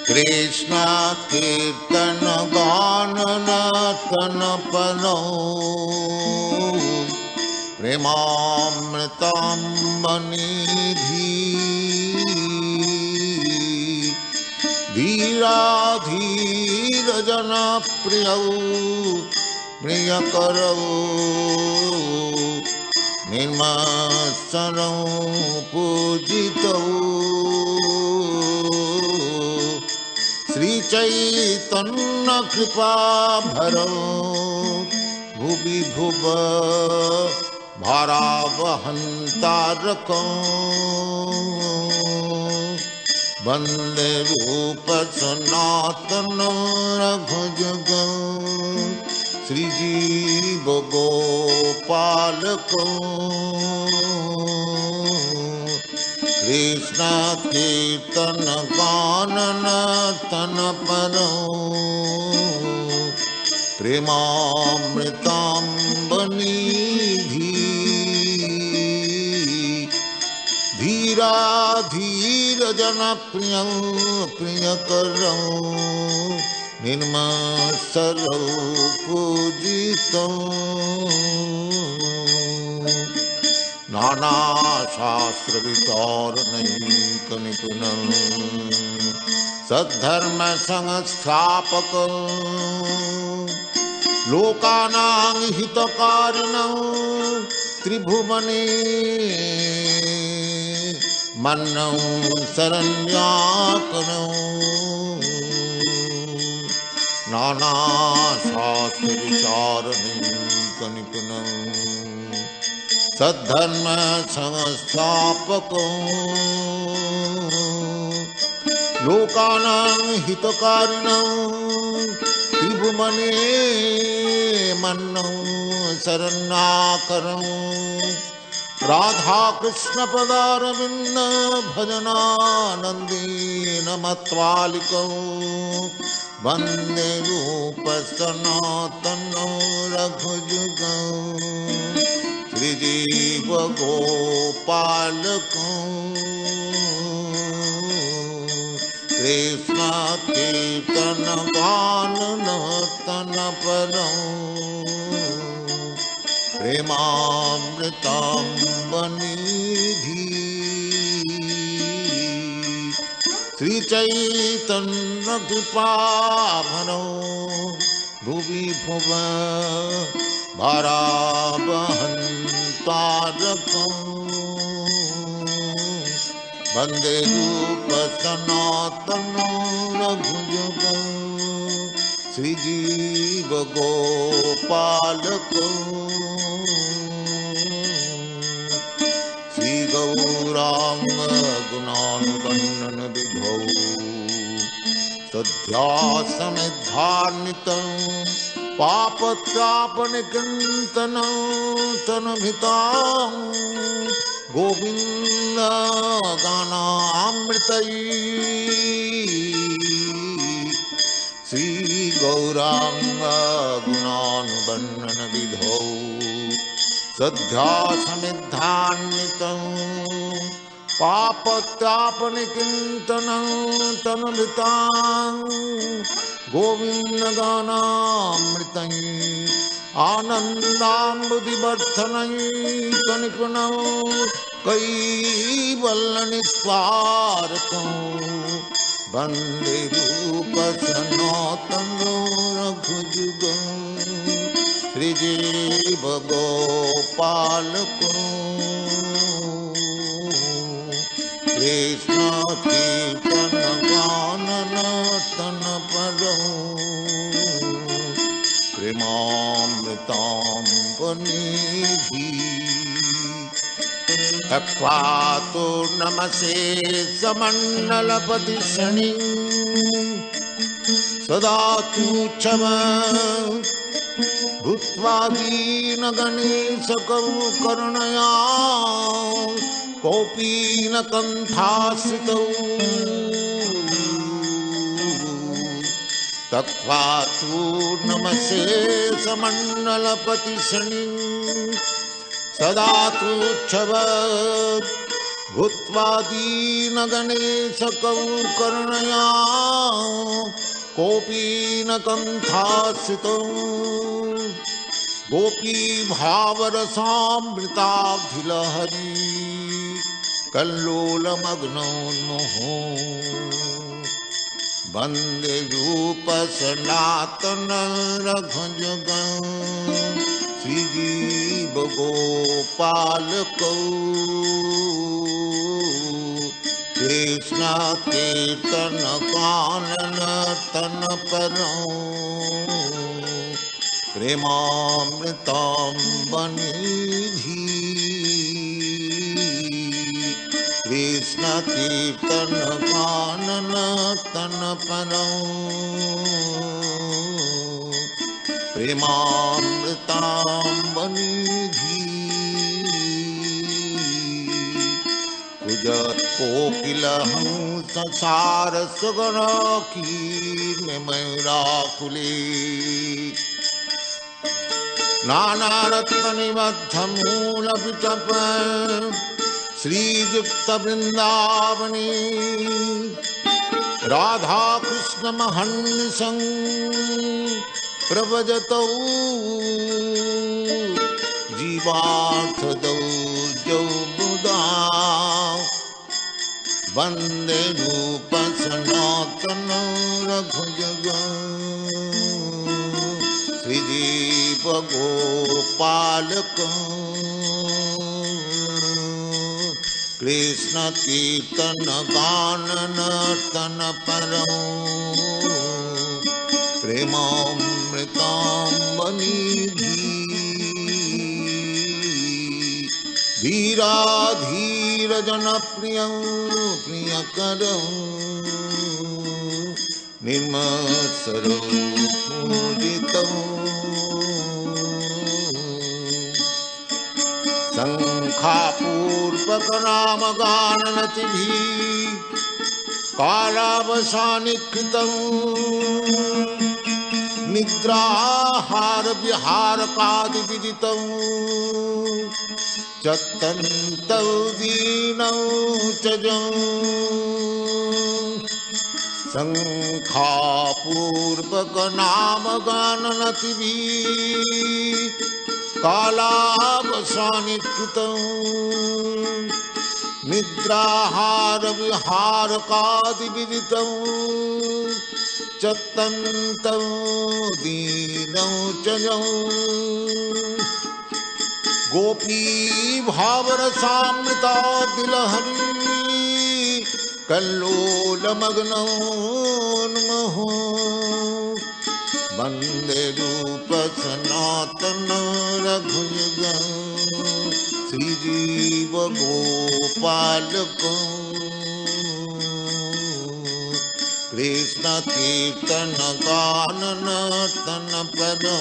कृष्ण कीर्तन गान नर्तन परो प्रेमामृतम्बनिधि धीराधीर जनप्रियौ प्रियकरौ निर्मत्सरौ पूजितौ श्री चैतन्य कृपा भरो भुवि भुव भारावहंतारको वंदे रूप सनातन रघुजुगो श्रीजीव गोपालको कृष्ण कीर्तन गान नर्तन परो प्रेमामृतम्बनिधि धीरा धीर जनप्रियं प्रियकरौ निर्मत्सरौ पूजितौ नाना शास्त्र विचारणैक निपुणं सद्धर्म संस्थापक लोकानां हितकारिणं त्रिभुवने मन्नं शरण्याकरौ नाना शास्त्र विचारणैक निपुणं सद्धर्म संस्थापको लोकानां हितकारिणं त्रिभुवने मन्नं शरण्याकरं राधा कृष्ण पदारविन्द भजनानन्देन मत्वालिकौ वन्दे रूप सनातनौ रघुजुगौ श्रीजीव गोपालको कृष्ण कीर्तन गान नर्तन परो प्रेमामृतम्बनिधि श्री चैतन्य कृपा भरो भुवि भुव भारावहंतारको वंदे रूप सनातन रघुजुगौ श्रीजीव गोपालको श्री गौरांग गुणानुवर्णन विभौ सध्यासमिद्धार्नितं पापत्रापनिकृन्तनं तनुभृतां गोविन्द गानामृतैः श्री गौरांग गुणानुवर्णन विधौ सध्यासमिद्धार्नितं पापत्रापनिकृन्तनं तनुभृतां गोविन्द गानामृतैः आनन्दाम्बुधिवर्धनैकनिपुणौ कैवल्यनिस्वार्थौ वन्दे रूप सनातनौ रघुजुगौ श्रीजीव गोपालको कृष्ण कीर्तन गान नर्तन परो प्रेमामृतम्बनिधि तत्वा तो नमसे समण्डलपति शनि सदा तुच्छम भूत्वा दीनगणेशकौ करुणया कोऽपि न कण्ठाश्रितौ तत्वा तु नमसे समण्डलपति शनि सदा तुच्छवत् भूत्वा दीनगणेशकौ करुणया कोऽपि न कण्ठाश्रितौ गोपी भावरसामृताभिलहरी कल्लोलमग्नोन्मुहो वन्दे रूप सनातन रघुजगं श्रीजीव गोपालकौ कृष्ण कीर्तन कानन तन परौ प्रेमामृताम्बनिधि कृष्ण कीर्तन कानन तन परौ प्रेमामृताम्बनिधि कुजत कोकिल हंस सारस गण कीर्णमयूराकुले नानारत्ननिबद्ध मूलविटप श्रीयुक्त वृंदावने राधा कृष्ण महर्निशं प्रव्रजतौ जीवार्थदौ जौ मुदा वन्दे रूप सनातन रघुजगं श्रीजीव गोपालकं कृष्ण कीर्तन गानन तन परौ प्रेमामृताम्बनिधि धीराधीर जनप्रियं प्रियकरं निर्मत्सरं पूजितं शङ्खापूर्वक नामगाननतिभिः कालावसानिकृतं निद्राहार विहारकादिविदितं चत्तन्तौ दीनौ च जं शङ्खापूर्वक नामगाननतिभिः कालावसानिकृतं निद्राहार विहारकादिविदितं चत्तन्तौ दीनौ च जौ गोपी भावरसामृताभिलहरी कल्लोलमग्नोन्मुहो वन्दे रूप सनातन रघुजगं श्रीजीव गोपालकं कृष्ण कीर्तन गानन तन परौ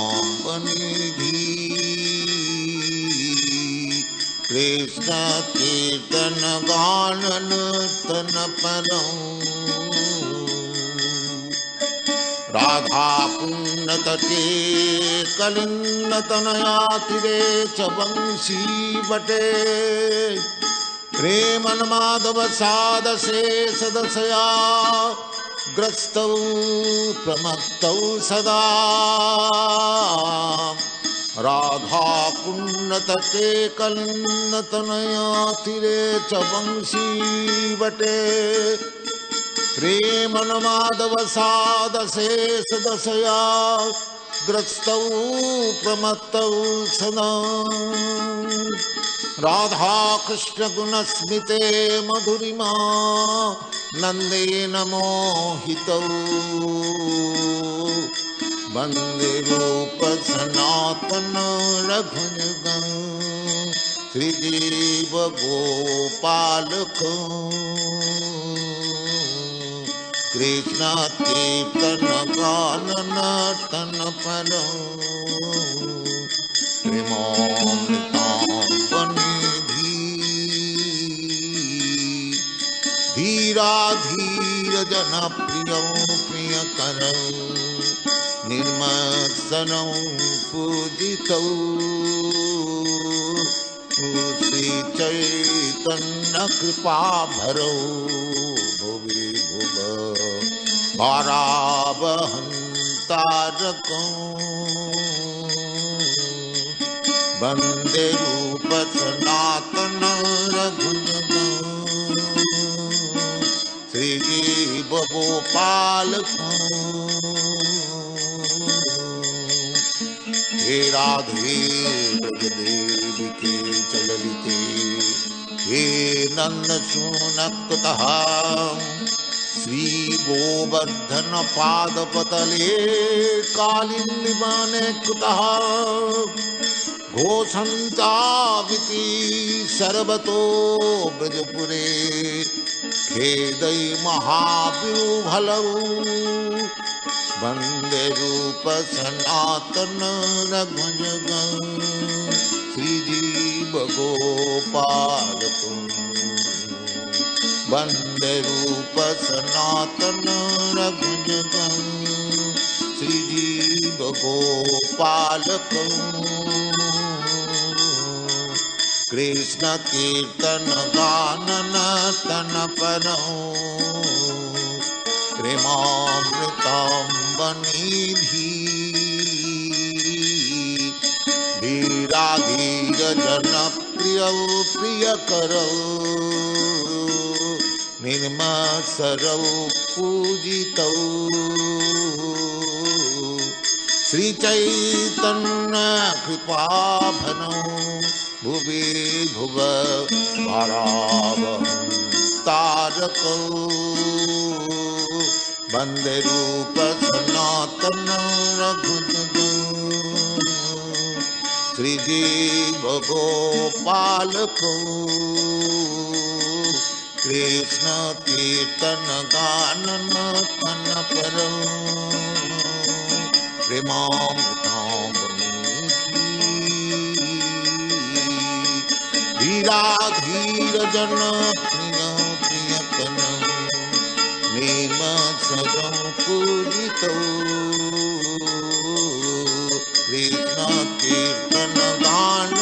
प्रेमामृताम्बनिधि कृष्ण कीर्तन गानन तन परौ राधा पुण्यतटे कलिन्नतनयातिरे च वंशी वटे प्रेमन्माधव सादशे सदशया ग्रस्तौ प्रमत्तौ सदा राधा पुण्यतटे कलिन्नतनयातिरे च वंशी वटे प्रेमन्माधव सादशे सदशया ग्रस्तौ प्रमत्तौ सदा राधा कृष्ण गुणस्मिते मधुरिमा नंदेन मोहितौ वंदे रूप सनातन रघुजगं श्रीजीव गोपाल को कृष्ण कीर्तन गान नर्तन परो प्रेमामृतांबनिधि धीरा धीर जन प्रिय प्रियकर निर्मत्सर पूजित श्री चैतन्य कृपा भरो भुवि भुव भारावहं तारकं वंदे रूप सनातन रघुजगं श्रीजीव गोपाल को हे राधे ब्रजदेवी के चललिते हे नंद सुनकुतः श्री गोवर्धन पादपतले कालिन्दीवने कुतः घोषन्ताविति सर्वतो ब्रजपुरे खेदै महाविभलौ वंदे रूप सनातन रघुजगं श्रीजीव गोपाल को वंदे रूप सनातन रघुजगं श्रीजीव गोपाल को कृष्ण कीर्तन गान नर्तन परो प्रेमामृतांबनिधि धीरा धीर जन प्रिय प्रियकर निर्मत्सर पूजित श्री चैतन्य कृपा भनो भुवि भुव भारावहं तारकं वंदे रूप सनातन रघुजगं श्रीजीव गोपाल को कृष्ण कीर्तन गान नर्तन परो प्रेमामृतांबनिधि धीरा धीर जन प्रिय प्रियकर निर्मत्सर पूजित कृष्ण कीर्तन गान